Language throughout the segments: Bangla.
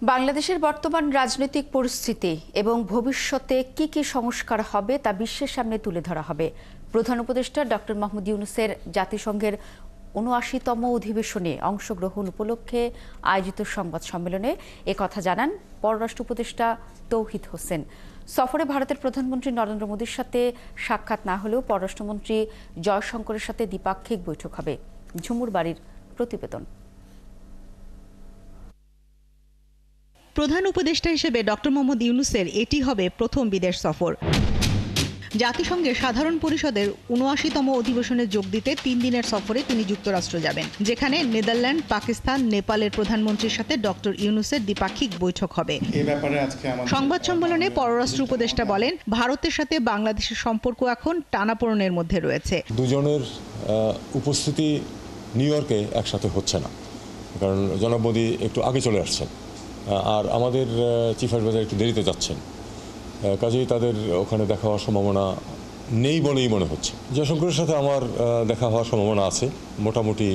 বাংলাদেশের বর্তমান রাজনৈতিক পরিস্থিতি এবং ভবিষ্যতে কি কি সংস্কার হবে তা বিশ্বের সামনে তুলে ধরা হবে। প্রধান উপদেষ্টা ডক্টর মোহাম্মদ ইউনূসের জাতিসংঘের ৭৯তম অধিবেশনে অংশগ্রহণ উপলক্ষে আয়োজিত সংবাদ সম্মেলনে একথা জানান পররাষ্ট্র উপদেষ্টা তৌহিদ হোসেন। সফরে ভারতের প্রধানমন্ত্রী নরেন্দ্র মোদীর সাথে সাক্ষাৎ না হলেও পররাষ্ট্রমন্ত্রী জয়শঙ্করের সাথে দ্বিপাক্ষিক বৈঠক হবে। ঝুমুর বাড়ির প্রতিবেদন। প্রধান উপদেষ্টা হিসেবে ডক্টর মোহাম্মদ ইউনূসের এটি হবে প্রথম বিদেশ সফর। জাতিসংঘের সাধারণ পরিষদের ৭৯তম অধিবেশনে যোগ দিতে ৩ দিনের সফরে তিনি যুক্তরাষ্ট্র যাবেন, যেখানে নেদারল্যান্ড, পাকিস্তান, নেপালের প্রধানমন্ত্রীর সাথে ডক্টর ইউনূসের দ্বিপাক্ষিক বৈঠক হবে। সংবাদ সম্মেলনে পররাষ্ট্র উপদেষ্টা বলেন, ভারতের সাথে বাংলাদেশের সম্পর্ক এখন টানাপোড়েনের মধ্যে রয়েছে। দুজনের উপস্থিতি নিউ ইয়র্কে একসাথে হচ্ছে না, কারণ জনাব মোদী একটু আগে চলে আসছেন আর আমাদের চিফ অ্যাডভাইজার একটু দেরিতে যাচ্ছেন, কাজেই তাদের ওখানে দেখা হওয়ার সম্ভাবনা নেই বলেই মনে হচ্ছে। জয়শঙ্করের সাথে আমার দেখা হওয়ার সম্ভাবনা আছে, মোটামুটি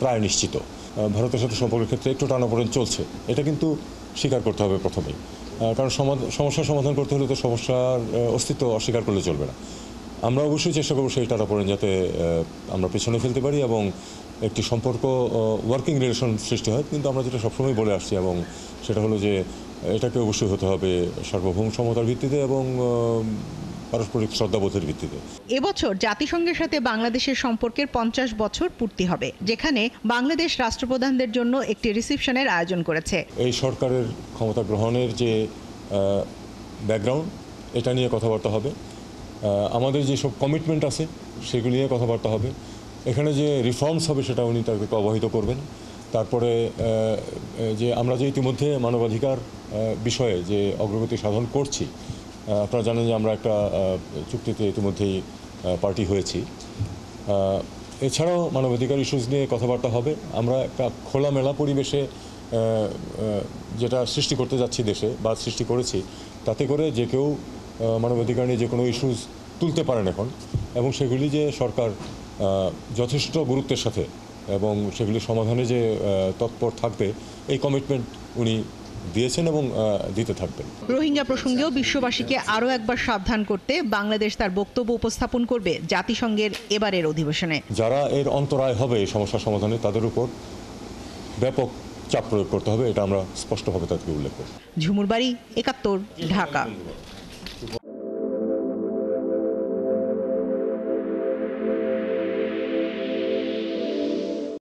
প্রায় নিশ্চিত। ভারতের সাথে সম্পর্কের ক্ষেত্রে একটু টানাপোড়েন চলছে, এটা কিন্তু স্বীকার করতে হবে প্রথমেই, কারণ সমস্যার সমাধান করতে হলে তো সমস্যার অস্তিত্ব অস্বীকার করলে চলবে না। আমরা অবশ্যই চেষ্টা করবো সেই টানাপোড়েন যাতে আমরা পেছনে ফেলতে পারি এবং একটি সম্পর্ক ওয়ার্কিং রিলেশন সৃষ্টি হয়। কিন্তু আমরা যেটা সবসময় বলে আসছি এবং সেটা হলো যে এটাকে অবশ্যই হতে হবে সার্বভৌম সমতার ভিত্তিতে এবং পারস্পরিক শ্রদ্ধাবোধের ভিত্তিতে। এবছর জাতিসংঘের সাথে বাংলাদেশের সম্পর্কের ৫০ বছর পূর্তি হবে, যেখানে বাংলাদেশ রাষ্ট্রপ্রধানদের জন্য একটি রিসেপশনের আয়োজন করেছে। এই সরকারের ক্ষমতা গ্রহণের যে ব্যাকগ্রাউন্ড, এটা নিয়ে কথাবার্তা হবে। আমাদের যেসব কমিটমেন্ট আছে সেগুলি নিয়ে কথাবার্তা হবে। এখানে যে রিফর্মস হবে সেটা উনি তাদেরকে অবহিত করবেন। তারপরে যে আমরা যে ইতিমধ্যে মানবাধিকার বিষয়ে যে অগ্রগতি সাধন করছি, আপনারা জানেন যে আমরা একটা চুক্তিতে ইতিমধ্যেই পার্টি হয়েছি। এছাড়াও মানবাধিকার ইস্যুস নিয়ে কথাবার্তা হবে। আমরা একটা খোলামেলা পরিবেশে যেটা সৃষ্টি করতে যাচ্ছি দেশে বা সৃষ্টি করেছি, তাতে করে যে কেউ মানবাধিকার নিয়ে যে কোনো ইস্যুস তুলতে পারেন এখন, এবং সেগুলি যে সরকার যথেষ্ট গুরুত্বের সাথে এবং সেগুলি সমাধানে যে তৎপর থাকবে, এই কমিটমেন্ট উনি দিয়েছেন এবং দিতে থাকবেন। রোহিঙ্গা প্রসঙ্গেও বিশ্ববাসীকে আরও একবার সাবধান করতে বাংলাদেশ তার বক্তব্য উপস্থাপন করবে জাতিসংঘের এবারের অধিবেশনে। যারা এর অন্তরায় হবে এই সমস্যার সমাধানে, তাদের উপর ব্যাপক চাপ প্রয়োগ করতে হবে, এটা আমরা স্পষ্টভাবে তাদেরকে উল্লেখ করি। ঝুমুর বাড়ি, ৭১, ঢাকা।